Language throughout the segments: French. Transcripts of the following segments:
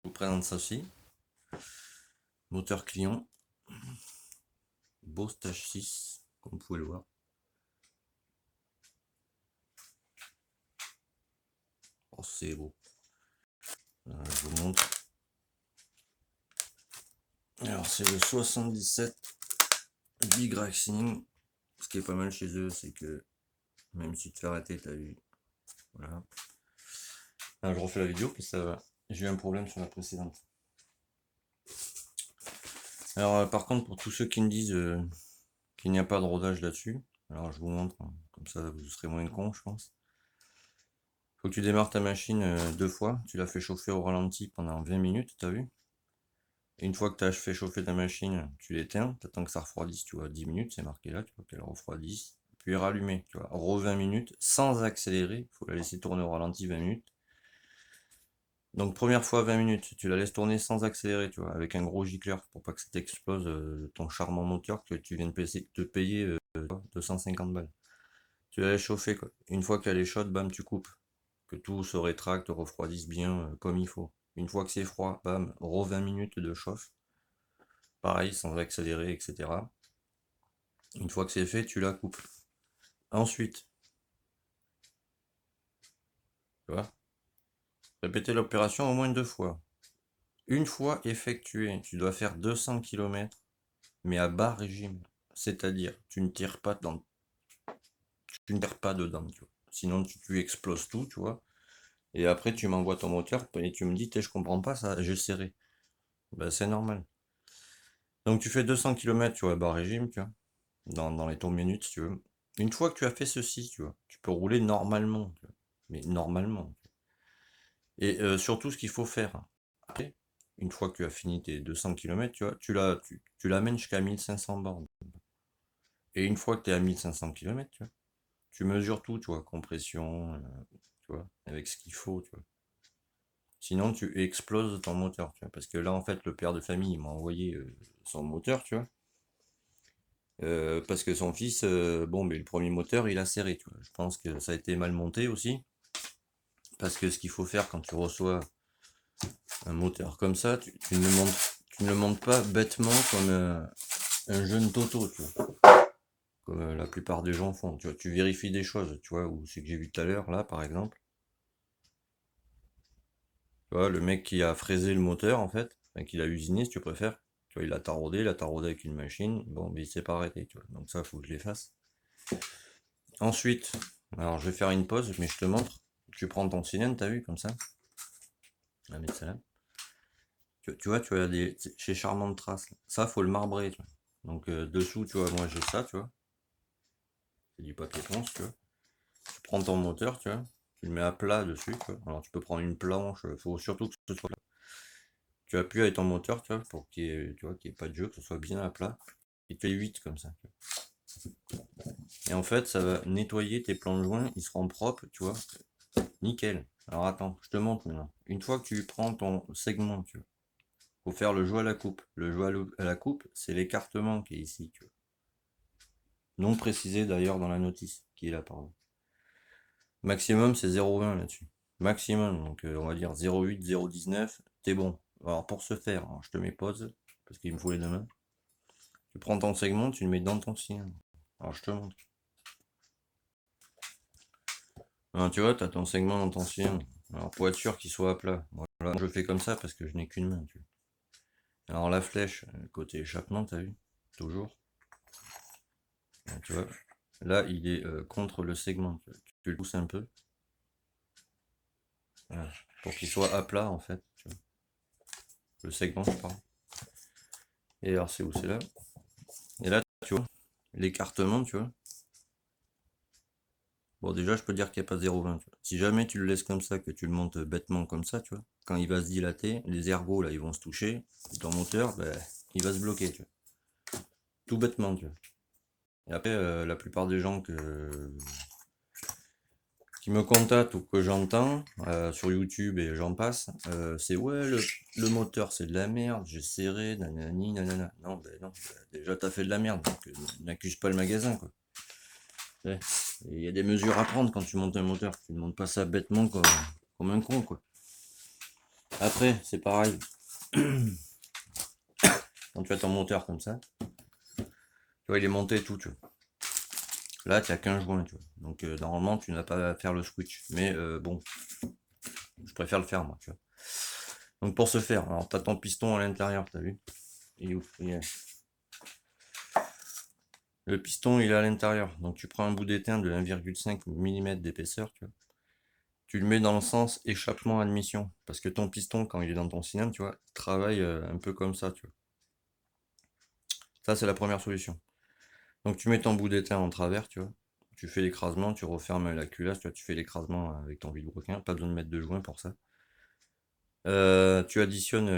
vous présente ça aussi. Moteur Clion. Beau stage 6, comme vous pouvez le voir. Oh, c'est beau. Je vous montre. Alors, c'est le 77 Big Racing. Ce qui est pas mal chez eux, c'est que même si tu te fais arrêter, t'as vu. Voilà. Alors, je refais la vidéo, puis ça va. J'ai eu un problème sur la précédente. Alors, par contre, pour tous ceux qui me disent qu'il n'y a pas de rodage là-dessus, alors je vous montre, hein, comme ça vous serez moins con, je pense. Faut que tu démarres ta machine 2 fois, tu la fais chauffer au ralenti pendant 20 minutes, t'as vu? Et une fois que tu as fait chauffer ta machine, tu l'éteins, tu attends que ça refroidisse, tu vois, 10 minutes, c'est marqué là, tu vois qu'elle refroidisse, puis rallumer, tu vois, re 20 minutes, sans accélérer, il faut la laisser tourner au ralenti 20 minutes. Donc première fois 20 minutes, tu la laisses tourner sans accélérer, tu vois, avec un gros gicleur, pour pas que ça t'explose ton charmant moteur que tu viens de te payer 250 balles. Tu la laisses chauffer, quoi. Une fois qu'elle est chaude, bam, tu coupes. Que tout se rétracte, refroidisse bien comme il faut. Une fois que c'est froid, bam, re 20 minutes de chauffe. Pareil, sans accélérer, etc. Une fois que c'est fait, tu la coupes. Ensuite, tu vois, répéter l'opération au moins 2 fois. Une fois effectuée, tu dois faire 200 km, mais à bas régime. C'est-à-dire, tu ne tires pas dedans, tu vois. Sinon, tu exploses tout, tu vois. Et après, tu m'envoies ton moteur et tu me dis, je comprends pas ça, j'ai serré. Ben, c'est normal. Donc, tu fais 200 km, tu vois, à bas régime, tu vois, dans les tours minutes, si tu veux. Une fois que tu as fait ceci, tu vois, tu peux rouler normalement, tu vois. Mais normalement. Et surtout, ce qu'il faut faire, après, une fois que tu as fini tes 200 km, tu vois, tu l'amènes jusqu'à 1500 bornes. Et une fois que tu es à 1500 km, tu vois, tu mesures tout, tu vois, compression, tu vois, avec ce qu'il faut, tu vois. Sinon, tu exploses ton moteur, tu vois. Parce que là, en fait, le père de famille, il m'a envoyé son moteur, tu vois. Parce que son fils, bon, mais le premier moteur, il a serré, tu vois. Je pense que ça a été mal monté aussi. Parce que ce qu'il faut faire quand tu reçois un moteur comme ça, tu ne le montes pas bêtement comme un jeune Toto, tu vois. Comme la plupart des gens font. Tu vois, tu vérifies des choses, tu vois, ou c'est que j'ai vu tout à l'heure, là, par exemple. Tu vois, le mec qui a fraisé le moteur, en fait, enfin, qui l'a usiné, si tu préfères. Tu vois, il a taraudé avec une machine. Bon, mais il s'est pas arrêté, tu vois. Donc ça, faut que je l'efface. Ensuite, alors je vais faire une pause, mais je te montre. Tu prends ton cylindre, t'as vu, comme ça. On va mettre ça là. Tu vois, tu as chez Charmant de Trace. Ça, faut le marbrer, tu vois. Donc dessous, tu vois, moi j'ai ça, tu vois. C'est du papier ponce, tu vois. Tu prends ton moteur, tu vois. Tu le mets à plat dessus, tu vois. Alors tu peux prendre une planche, faut surtout que ce soit plat. Tu appuies avec ton moteur, tu vois, pour qu'il y ait, tu vois, qu'il n'y ait pas de jeu, que ce soit bien à plat. Et tu fais 8 comme ça. Et en fait, ça va nettoyer tes plans de joint, ils seront propres, tu vois. Nickel. Alors attends, je te montre maintenant. Une fois que tu prends ton segment, tu vois, faut faire le joint à la coupe. Le joint à la coupe, c'est l'écartement qui est ici, tu vois. Non précisé d'ailleurs dans la notice, qui est là, pardon. Maximum, c'est 0,20 là-dessus. Maximum, donc on va dire 0,8, 0,19, t'es bon. Alors pour ce faire, alors, je te mets pause, parce qu'il me faut les deux mains. Tu prends ton segment, tu le mets dans ton cylindre. Alors je te montre. Alors, tu vois, tu as ton segment dans ton cylindre. Alors pour être sûr qu'il soit à plat. Voilà, je fais comme ça parce que je n'ai qu'une main. Tu vois. Alors la flèche, côté échappement, t'as vu? Toujours. Alors, tu vois, là il est contre le segment. Tu le pousses un peu. Voilà. Pour qu'il soit à plat en fait. Tu vois. Le segment, je parle. Et alors c'est où? C'est là. Et là, tu vois, l'écartement, tu vois. Bon, déjà, je peux dire qu'il n'y a pas 0,20. Si jamais tu le laisses comme ça, que tu le montes bêtement comme ça, tu vois, quand il va se dilater, les ergots, là, ils vont se toucher, et ton moteur, ben, il va se bloquer, tu vois. Tout bêtement, tu vois. Et après, la plupart des gens qui me contactent ou que j'entends sur YouTube et j'en passe, c'est ouais, le moteur, c'est de la merde, j'ai serré, nanani, nanana. Non, ben non, déjà, t'as fait de la merde, donc n'accuse pas le magasin, quoi. Il y a des mesures à prendre quand tu montes un moteur. Tu ne montes pas ça bêtement comme un con, quoi. Après, c'est pareil. Quand tu as ton moteur comme ça, tu vois, il est monté et tout, tu vois. Là, tu as qu'un joint, tu vois. Donc, normalement, tu n'as pas à faire le switch. Mais bon, je préfère le faire, moi, tu vois. Donc, pour ce faire, alors, tu as ton piston à l'intérieur, t'as vu? Le piston, il est à l'intérieur. Donc, tu prends un bout d'étain de 1,5 mm d'épaisseur, tu vois. Tu le mets dans le sens échappement-admission. Parce que ton piston, quand il est dans ton cylindre, tu vois, il travaille un peu comme ça, tu vois. Ça, c'est la première solution. Donc, tu mets ton bout d'étain en travers, tu vois. Tu fais l'écrasement, tu refermes la culasse, tu vois, tu fais l'écrasement avec ton vilebrequin. Pas besoin de mettre de joint pour ça. Tu additionnes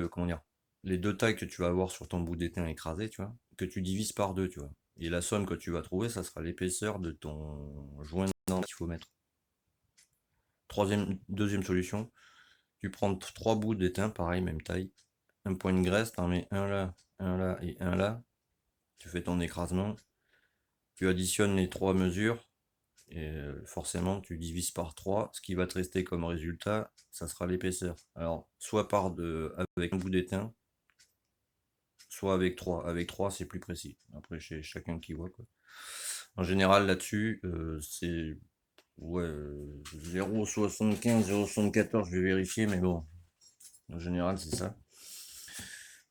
comment dire, les deux tailles que tu vas avoir sur ton bout d'étain écrasé, tu vois, que tu divises par deux, tu vois. Et la somme que tu vas trouver, ça sera l'épaisseur de ton joint qu'il faut mettre. Deuxième solution, tu prends trois bouts d'étain, pareil, même taille. Un point de graisse, t'en mets un là et un là. Tu fais ton écrasement. Tu additionnes les trois mesures. Et forcément, tu divises par 3. Ce qui va te rester comme résultat, ça sera l'épaisseur. Alors, soit avec un bout d'étain, soit avec 3. Avec 3, c'est plus précis. Après, chez chacun qui voit, quoi. En général, là-dessus, c'est ouais, 0,75, 0,74, je vais vérifier, mais bon, en général, c'est ça.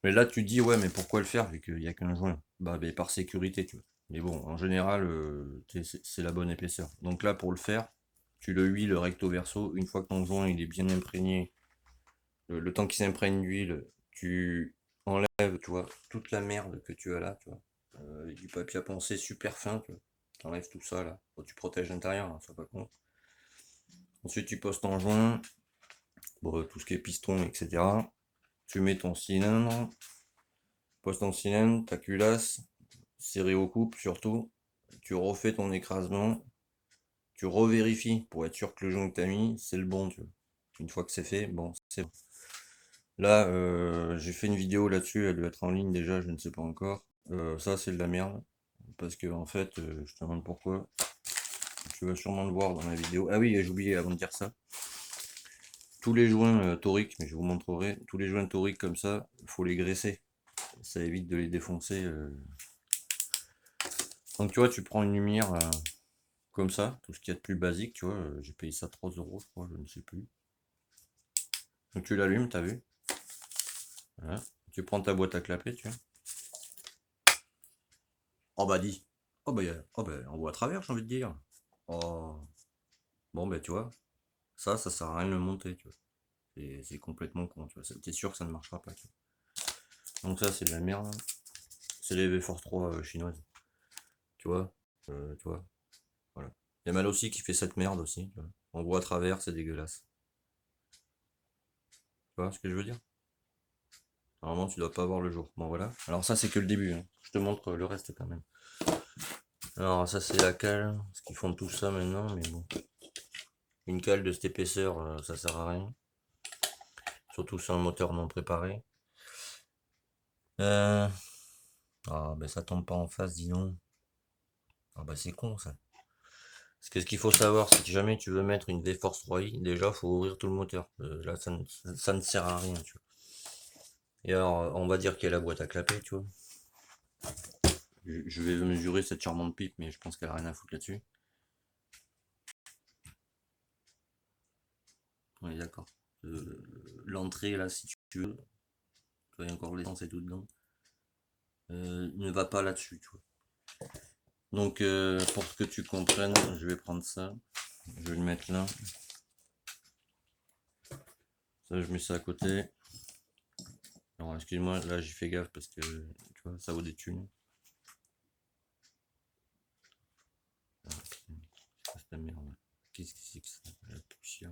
Mais là, tu te dis, ouais, mais pourquoi le faire vu qu'il n'y a qu'un joint? Bah, par sécurité, tu vois. Mais bon, en général, c'est la bonne épaisseur. Donc là, pour le faire, tu le huiles recto verso. Une fois que ton joint il est bien imprégné, le temps qu'il s'imprègne d'huile, tu enlèves, tu vois, toute la merde que tu as là, tu vois. Avec du papier à poncer super fin, tu vois. T'enlèves tout ça là. Bon, tu protèges l'intérieur, hein, sois pas con. Ensuite, tu poses ton joint, bon, tout ce qui est piston, etc. Tu mets ton cylindre, poses ton cylindre, ta culasse, serré au coupe surtout. Tu refais ton écrasement, tu revérifies pour être sûr que le joint que tu as mis, c'est le bon, tu vois. Une fois que c'est fait, bon, c'est bon. Là, j'ai fait une vidéo là-dessus, elle doit être en ligne déjà, je ne sais pas encore. Ça, c'est de la merde. Parce que, en fait, je te demande pourquoi. Tu vas sûrement le voir dans la vidéo. Ah oui, j'ai oublié avant de dire ça. Tous les joints toriques, mais je vous montrerai, tous les joints toriques comme ça, il faut les graisser. Ça évite de les défoncer. Donc, tu vois, tu prends une lumière comme ça, tout ce qu'il y a de plus basique, tu vois. J'ai payé ça 3 euros, je crois, je ne sais plus. Donc, tu l'allumes, t'as vu? Voilà. Tu prends ta boîte à clapper, tu vois. Oh bah dis. Oh bah on voit à travers, j'ai envie de dire. Oh. Bon bah tu vois, ça sert à rien de le monter, tu vois. C'est complètement con, tu vois. T'es sûr que ça ne marchera pas, tu vois. Donc ça c'est de la merde. C'est les V-Force 3 chinoises. Tu vois. Tu vois. Voilà. Il y a Mal aussi qui fait cette merde aussi, tu vois. On voit à travers, c'est dégueulasse. Tu vois ce que je veux dire? Normalement tu dois pas voir le jour. Bon voilà. Alors ça c'est que le début, hein. Je te montre le reste quand même. Alors ça c'est la cale, ce qu'ils font tout ça maintenant, mais bon. Une cale de cette épaisseur, ça sert à rien. Surtout sur un moteur non préparé. Ah ben ça tombe pas en face, dis donc. Ah bah c'est con ça. Parce que ce qu'il faut savoir, c'est que jamais tu veux mettre une V-Force 3i, déjà faut ouvrir tout le moteur. Là ça ne sert à rien, tu vois. Et alors on va dire qu'il y a la boîte à clapper, tu vois. Je vais mesurer cette charmante pipe, mais je pense qu'elle a rien à foutre là-dessus. On est d'accord. L'entrée là, si tu veux, il y a encore l'essence et tout dedans. Ne va pas là-dessus, tu vois. Donc pour que tu comprennes, je vais prendre ça. Je vais le mettre là. Ça, je mets ça à côté. Alors, excuse-moi, là, j'ai fait gaffe parce que, tu vois, ça vaut des thunes. Ah, c'est la merde. Qu'est-ce que c'est que ça? La poussière.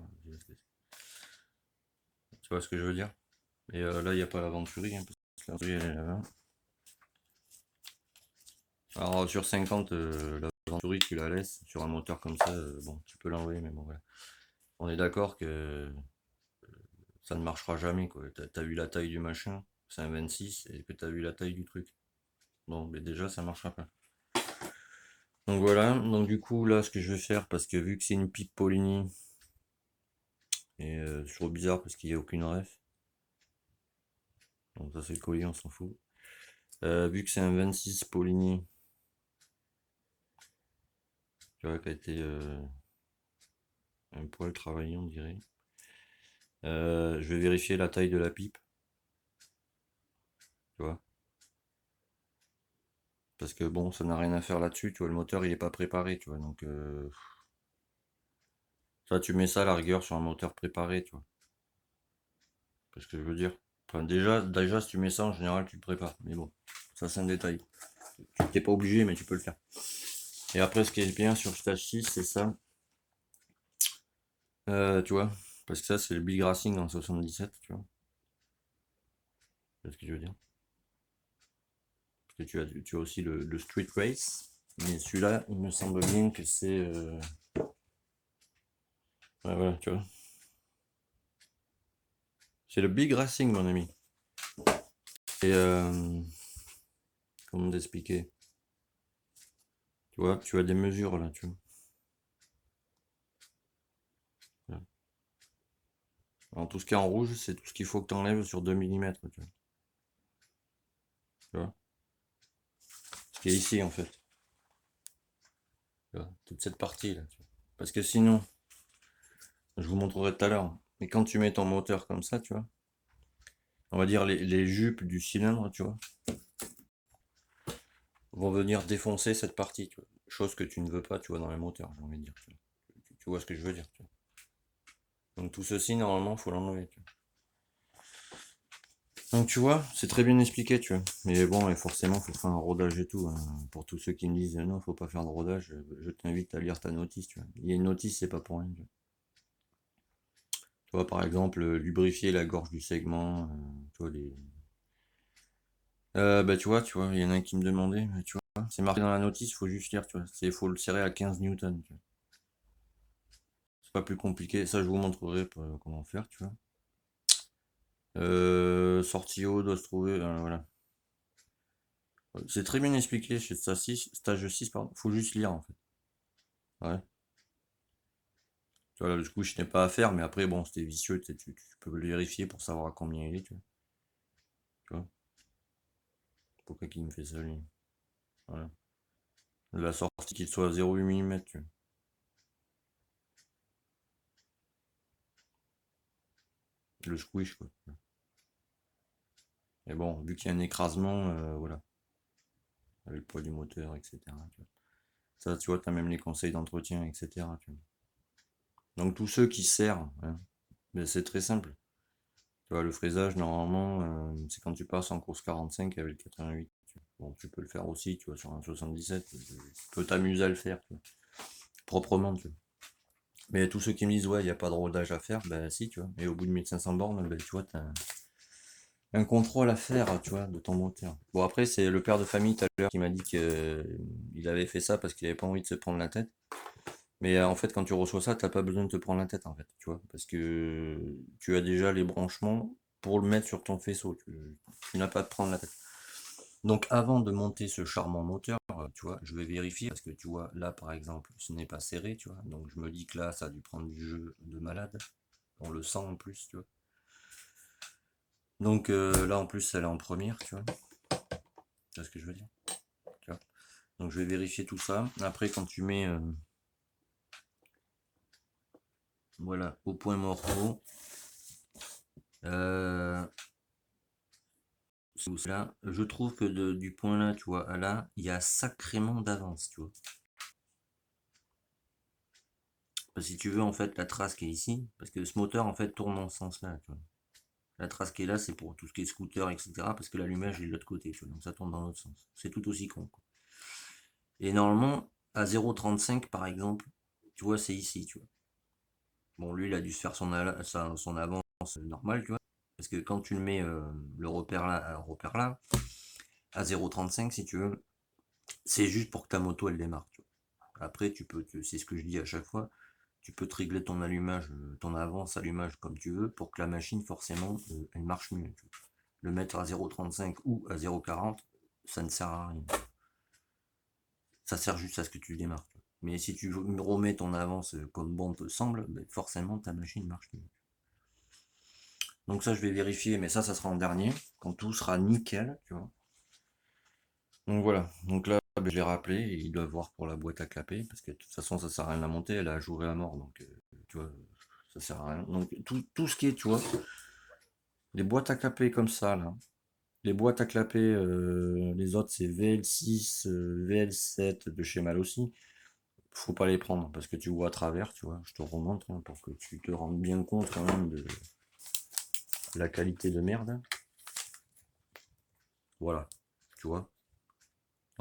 Tu vois ce que je veux dire? Et là, il n'y a pas la venturie, hein, parce que la venturie, elle est là-bas. Alors, sur 50, la venturie, tu la laisses. Sur un moteur comme ça, bon, tu peux l'enlever, mais bon, voilà. On est d'accord que ça ne marchera jamais, quoi. T'as vu la taille du machin, c'est un 26, et que t'as vu la taille du truc. Bon, mais déjà, ça marchera pas. Donc voilà, donc du coup là ce que je vais faire, parce que vu que c'est une pipe Polini, Et c'est toujours bizarre parce qu'il n'y a aucune ref. Donc ça c'est le collier, on s'en fout. Vu que c'est un 26 Polini, tu vois, qui a été un poil travaillé, on dirait. Je vais vérifier la taille de la pipe, tu vois. Parce que bon, ça n'a rien à faire là-dessus, tu vois, le moteur il est pas préparé, tu vois. Donc ça, tu mets ça à la rigueur sur un moteur préparé, tu vois. Parce que je veux dire. Enfin, déjà, si tu mets ça, en général, tu le prépares. Mais bon, ça c'est un détail. Tu t'es pas obligé, mais tu peux le faire. Et après, ce qui est bien sur Stage 6, c'est ça. Tu vois, parce que ça, c'est le Big Racing en 77, tu vois. C'est ce que je veux dire. Parce que tu as aussi le Street Race. Mais celui-là, il me semble bien que c'est... Ouais, voilà, tu vois. C'est le Big Racing, mon ami. Et... Comment t'expliquer? Tu vois, tu as des mesures, là, tu vois. Voilà. Alors, tout ce qui est en rouge, c'est tout ce qu'il faut que tu enlèves sur 2 mm, tu vois. Ce qui est ici, en fait. Tu vois, toute cette partie, là, tu vois. Parce que sinon, je vous montrerai tout à l'heure, mais quand tu mets ton moteur comme ça, tu vois, on va dire les jupes du cylindre, tu vois, vont venir défoncer cette partie, tu vois. Chose que tu ne veux pas, tu vois, dans les moteurs, j'ai envie de dire. Tu vois ce que je veux dire, tu vois. Donc tout ceci, normalement, il faut l'enlever, tu vois. Donc tu vois, c'est très bien expliqué, tu vois. Mais bon, et forcément, il faut faire un rodage et tout, hein. Pour tous ceux qui me disent non, faut pas faire de rodage, je t'invite à lire ta notice, tu vois. Il y a une notice, c'est pas pour rien, tu vois. Tu vois, par exemple, lubrifier la gorge du segment, tu vois, bah tu vois, il y en a un qui me demandait, mais tu vois, c'est marqué dans la notice, faut juste lire, tu vois. Faut le serrer à 15 newtons, tu vois. C'est pas plus compliqué, ça je vous montrerai comment faire, tu vois. Sortie haut doit se trouver, voilà. C'est très bien expliqué chez stage 6, pardon. Faut juste lire en fait. Ouais. Tu vois, là, du coup, je n'ai pas à faire, mais après, bon, c'était vicieux, tu peux le vérifier pour savoir à combien il est, tu vois. Tu vois. Pourquoi qu'il me fait ça, lui? Voilà. La sortie qu'il soit à 0,8 mm, tu vois. Le squish, quoi. Et bon, vu qu'il y a un écrasement, voilà. Avec le poids du moteur, etc. Tu vois. Ça, tu vois, tu as même les conseils d'entretien, etc. Tu vois. Donc, tous ceux qui serrent, hein, ben, c'est très simple. Tu vois, le fraisage, normalement, c'est quand tu passes en course 45 avec le 88. Bon, tu peux le faire aussi, tu vois, sur un 77. Tu peux t'amuser à le faire, tu vois, proprement, tu vois. Mais tous ceux qui me disent, ouais, il n'y a pas de rodage à faire, ben si, tu vois. Et au bout de 1500 bornes, ben, tu vois, tu as un contrôle à faire, tu vois, de ton moteur. Bon, après, c'est le père de famille tout à l'heure qui m'a dit qu'il avait fait ça parce qu'il avait pas envie de se prendre la tête. Mais en fait, quand tu reçois ça, t'as pas besoin de te prendre la tête, en fait, tu vois, parce que tu as déjà les branchements pour le mettre sur ton faisceau. Tu n'as pas à te prendre la tête. Donc, avant de monter ce charmant moteur, tu vois, je vais vérifier parce que tu vois, là, par exemple, ce n'est pas serré, tu vois. Donc, je me dis que là, ça a dû prendre du jeu de malade. On le sent en plus, tu vois. Donc, là, en plus, elle est en première, tu vois. Tu vois ce que je veux dire? Tu vois. Donc, je vais vérifier tout ça. Après, quand tu mets, voilà, au point morceau. Là, je trouve que du point là, tu vois, à là, il y a sacrément d'avance, tu vois. Parce que si tu veux, en fait, la trace qui est ici, parce que ce moteur, en fait, tourne dans ce sens-là, tu vois. La trace qui est là, c'est pour tout ce qui est scooter, etc. Parce que l'allumage est de l'autre côté, tu vois. Donc ça tourne dans l'autre sens. C'est tout aussi con, quoi. Et normalement, à 0,35 par exemple, tu vois, c'est ici, tu vois. Bon, lui, il a dû se faire son avance normale, tu vois. Parce que quand tu le mets le repère là, à 0,35 si tu veux, c'est juste pour que ta moto elle démarre, tu vois. Après, c'est ce que je dis à chaque fois, tu peux te régler ton allumage, ton avance allumage comme tu veux pour que la machine, forcément, elle marche mieux, tu vois. Le mettre à 0,35 ou à 0,40, ça ne sert à rien. Ça sert juste à ce que tu démarres, tu vois. Mais si tu remets ton avance comme bon te semble, ben forcément ta machine marche mieux. Donc ça, je vais vérifier, mais ça sera en dernier, quand tout sera nickel, tu vois. Donc voilà, donc là, je l'ai rappelé, et il doit voir pour la boîte à clapper, parce que de toute façon, ça sert à rien de la monter, elle a joué à mort, donc tu vois, ça sert à rien. Donc tout ce qui est, tu vois, les boîtes à clapper comme ça, là, les boîtes à clapper, les autres c'est VL6, VL7 de chez Mal aussi, faut pas les prendre, parce que tu vois à travers, tu vois, je te remontre, hein, pour que tu te rendes bien compte quand même de la qualité de merde. Voilà, tu vois.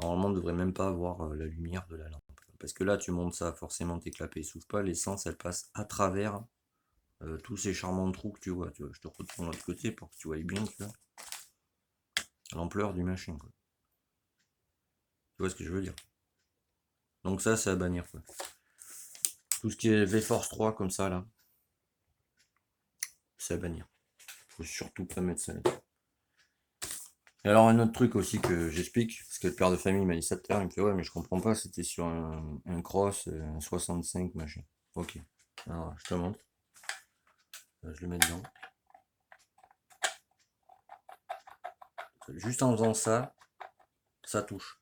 Normalement, on ne devrait même pas avoir la lumière de la lampe. Parce que là, tu montes ça, forcément, tes clapets s'ouvrent pas, l'essence, elle passe à travers tous ces charmants trous que tu vois. Tu vois. Je te retourne de l'autre côté pour que tu vois bien, tu vois, l'ampleur du machin, quoi. Tu vois ce que je veux dire? Donc ça, c'est à bannir, quoi. Tout ce qui est V-Force 3 comme ça, là, c'est à bannir. Faut surtout pas mettre ça là. Et alors, un autre truc aussi que j'explique, parce que le père de famille m'a dit ça tout à l'heure, il me fait ouais, mais je comprends pas, c'était sur un cross, un 65, machin. Ok. Alors, je te montre. Je le mets dedans. Juste en faisant ça, ça touche.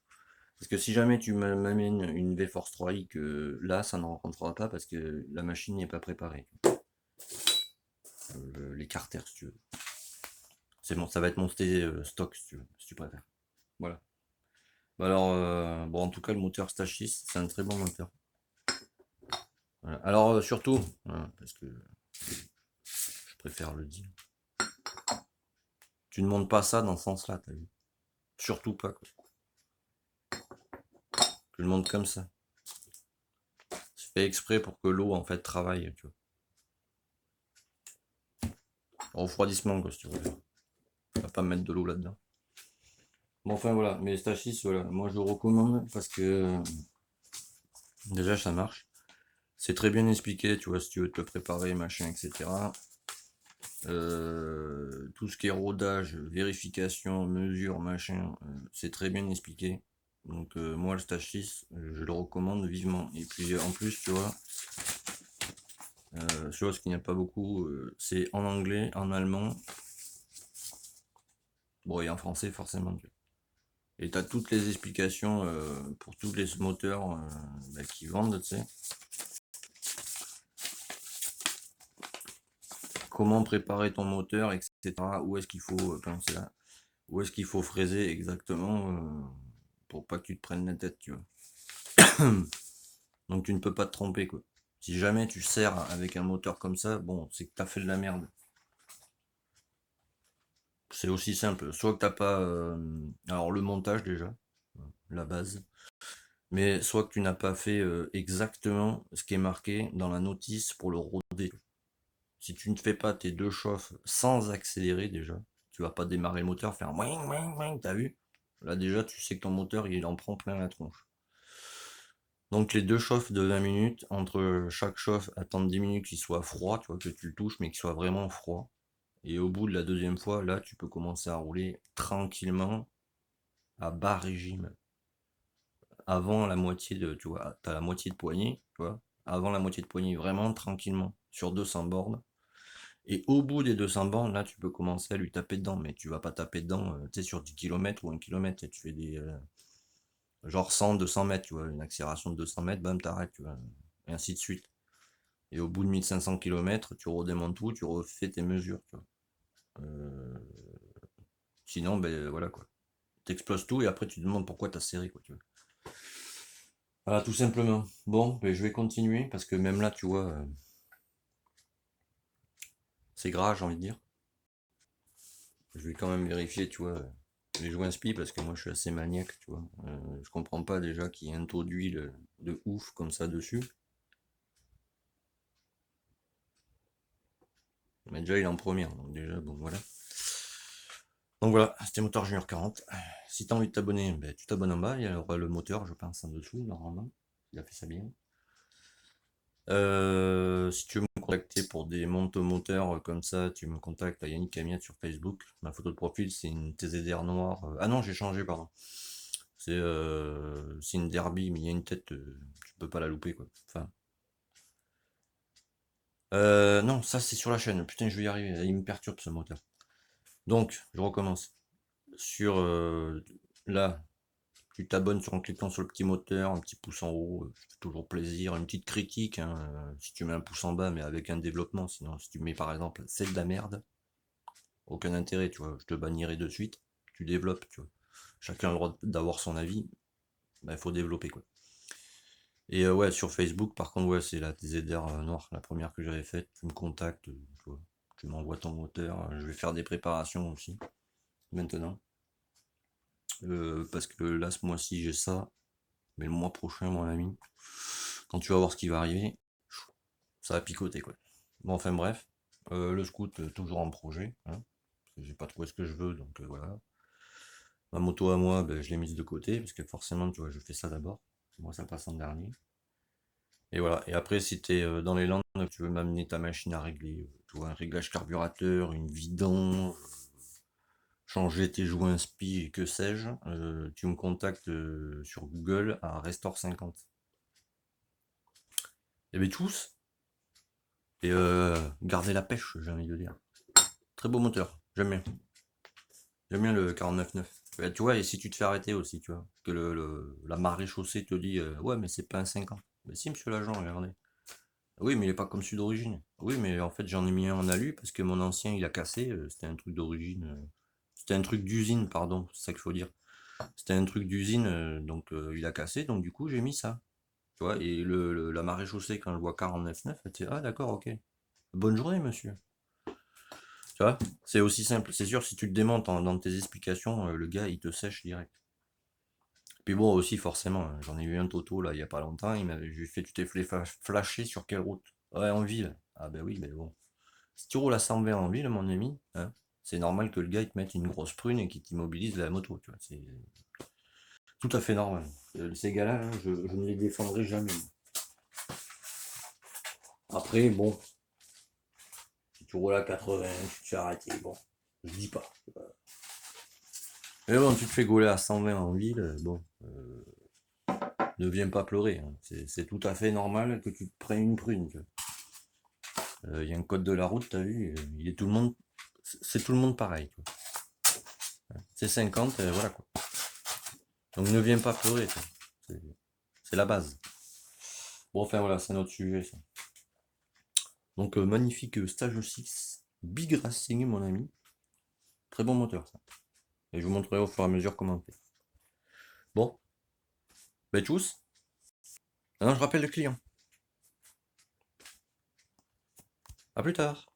Parce que si jamais tu m'amènes une V-Force 3i, que là, ça ne rencontrera pas parce que la machine n'est pas préparée. Les carters, si tu veux. C'est bon, ça va être monté stock, si tu veux, si tu préfères. Voilà. Bah alors, bon, en tout cas, le moteur Stage 6, c'est un très bon moteur. Voilà. Alors, surtout, voilà, parce que je préfère le dire, tu ne montes pas ça dans ce sens-là, t'as vu. Surtout pas, quoi. Tu le montes comme ça. C'est fait exprès pour que l'eau, en fait, travaille, tu vois. Refroidissement, quoi, si tu veux. On va pas mettre de l'eau là-dedans. Bon, enfin, voilà. Mais Stage 6, voilà. Moi, je le recommande parce que, déjà, ça marche. C'est très bien expliqué, tu vois, si tu veux te préparer, machin, etc. Tout ce qui est rodage, vérification, mesure, machin, c'est très bien expliqué. Donc moi le Stage 6, je le recommande vivement. Et puis en plus, tu vois, chose qu'il n'y a pas beaucoup, c'est en anglais, en allemand, bon et en français forcément. Et tu as toutes les explications pour tous les moteurs bah, qui vendent, tu sais. Comment préparer ton moteur, etc. Où est-ce qu'il faut penser là, où est-ce qu'il faut fraiser exactement pour pas que tu te prennes la tête, tu vois. Donc tu ne peux pas te tromper, quoi. Si jamais tu sers avec un moteur comme ça, bon, c'est que t'as fait de la merde. C'est aussi simple. Soit que t'as pas... alors le montage déjà, la base. Mais soit que tu n'as pas fait exactement ce qui est marqué dans la notice pour le roder. Si tu ne fais pas tes deux chauffes sans accélérer déjà, tu vas pas démarrer le moteur, faire wing wing wing, t'as vu? Là déjà tu sais que ton moteur il en prend plein la tronche. Donc les deux chauffes de 20 minutes, entre chaque chauffe, attendre 10 minutes qu'il soit froid, tu vois, que tu le touches, mais qu'il soit vraiment froid. Et au bout de la deuxième fois, là, tu peux commencer à rouler tranquillement, à bas régime. Avant la moitié de, tu vois, t'as la moitié de poignée, tu vois, avant la moitié de poignée, vraiment tranquillement, sur 200 bornes. Et au bout des 200 bornes, là, tu peux commencer à lui taper dedans, mais tu vas pas taper dedans, tu sais, sur 10 km ou 1 km, et tu fais des, genre 100, 200 mètres, tu vois, une accélération de 200 mètres, bam, t'arrêtes, tu vois, et ainsi de suite. Et au bout de 1500 km, tu redémontes tout, tu refais tes mesures, tu vois. Euh, Sinon, ben voilà quoi. T'exploses tout et après tu te demandes pourquoi t'as serré, quoi, tu vois. Voilà, tout simplement. Bon, ben, je vais continuer parce que même là, tu vois, c'est gras, j'ai envie de dire. Je vais quand même vérifier, tu vois, les joints spi parce que moi je suis assez maniaque, tu vois. Je comprends pas déjà qu'il y ait un taux d'huile de ouf comme ça dessus. Mais déjà il est en première, donc déjà, bon voilà. Donc voilà, c'était Moteur Junior 40. Si t'as envie de t'abonner, ben, tu t'abonnes en bas, il y aura le moteur, je pense, en dessous, normalement. Il a fait ça bien. Si tu veux me contacter pour des montes moteurs comme ça, tu me contactes à Yannick Camiat sur Facebook. Ma photo de profil, c'est une TZR noire. Ah non, j'ai changé, pardon. C'est une Derby, mais il y a une tête, tu peux pas la louper, quoi. Enfin, Non, ça c'est sur la chaîne. Putain, je vais y arriver. Il me perturbe ce moteur. Donc, je recommence. Sur là, tu t'abonnes en cliquant sur le petit moteur, un petit pouce en haut, ça fait toujours plaisir. Une petite critique, hein, si tu mets un pouce en bas, mais avec un développement. Sinon, si tu mets par exemple, c'est de la merde, aucun intérêt, tu vois. Je te bannirai de suite. Tu développes, tu vois. Chacun a le droit d'avoir son avis. Il faut développer, quoi. Et ouais, sur Facebook, par contre, ouais, c'est la ZR noire, la première que j'avais faite. Tu me contactes, tu vois, tu m'envoies ton moteur. Je vais faire des préparations aussi, maintenant. Parce que là, ce mois-ci, j'ai ça. Mais le mois prochain, mon ami, quand tu vas voir ce qui va arriver, ça va picoter, quoi. Bon, enfin bref. Le scout, toujours en projet, hein, parce que j'ai pas trouvé ce que je veux, donc voilà. Ma moto à moi, ben, je l'ai mise de côté, parce que forcément, tu vois, je fais ça d'abord. Moi, ça passe en dernier. Et voilà. Et après, si tu es dans les Landes, tu veux m'amener ta machine à régler, tu vois, un réglage carburateur, une vidange, changer tes joints spi et que sais-je, tu me contactes sur Google à Restore 50. Et bien tous, et gardez la pêche, j'ai envie de dire. Très beau moteur, j'aime bien. J'aime bien le 49.9. Bah, tu vois, et si tu te fais arrêter aussi, tu vois, que la marée chaussée te dit ouais, mais c'est pas un 50. Mais si, monsieur l'agent, regardez. Oui, mais il est pas comme celui d'origine. Oui, mais en fait, j'en ai mis un en alu parce que mon ancien il a cassé. C'était un truc d'origine. C'était un truc d'usine, pardon, c'est ça qu'il faut dire. C'était un truc d'usine, donc il a cassé, donc du coup, j'ai mis ça. Tu vois, et la marée chaussée, quand je vois 49.9, elle dit ah, d'accord, ok. Bonne journée, monsieur. Tu vois, c'est aussi simple. C'est sûr, si tu te démontes dans tes explications, le gars, il te sèche direct. Puis bon, aussi, forcément, hein, j'en ai eu un Toto, là, il y a pas longtemps, je lui ai fait, tu t'es flashé sur quelle route? Ouais, en ville. Ah ben oui, mais bon. Si tu roules à 120 en ville, mon ami, hein, c'est normal que le gars, il te mette une grosse prune et qu'il t'immobilise la moto, tu vois. C'est tout à fait normal. Ces gars-là, hein, je ne les défendrai jamais. Après, bon, si tu roules à 80, tu te fais arrêter, bon, je dis pas. Mais bon, tu te fais gauler à 120 en ville, bon, ne viens pas pleurer, hein. C'est tout à fait normal que tu te prennes une prune. Il y a un code de la route, t'as vu, il est tout le monde, c'est tout le monde pareil. C'est 50, voilà quoi. Donc ne viens pas pleurer, c'est la base. Bon, enfin voilà, c'est un autre sujet ça. Donc magnifique stage 6, Big Racing mon ami. Très bon moteur ça. Et je vous montrerai au fur et à mesure comment on fait. Bon, ben tchuss. Maintenant je rappelle le client. A plus tard.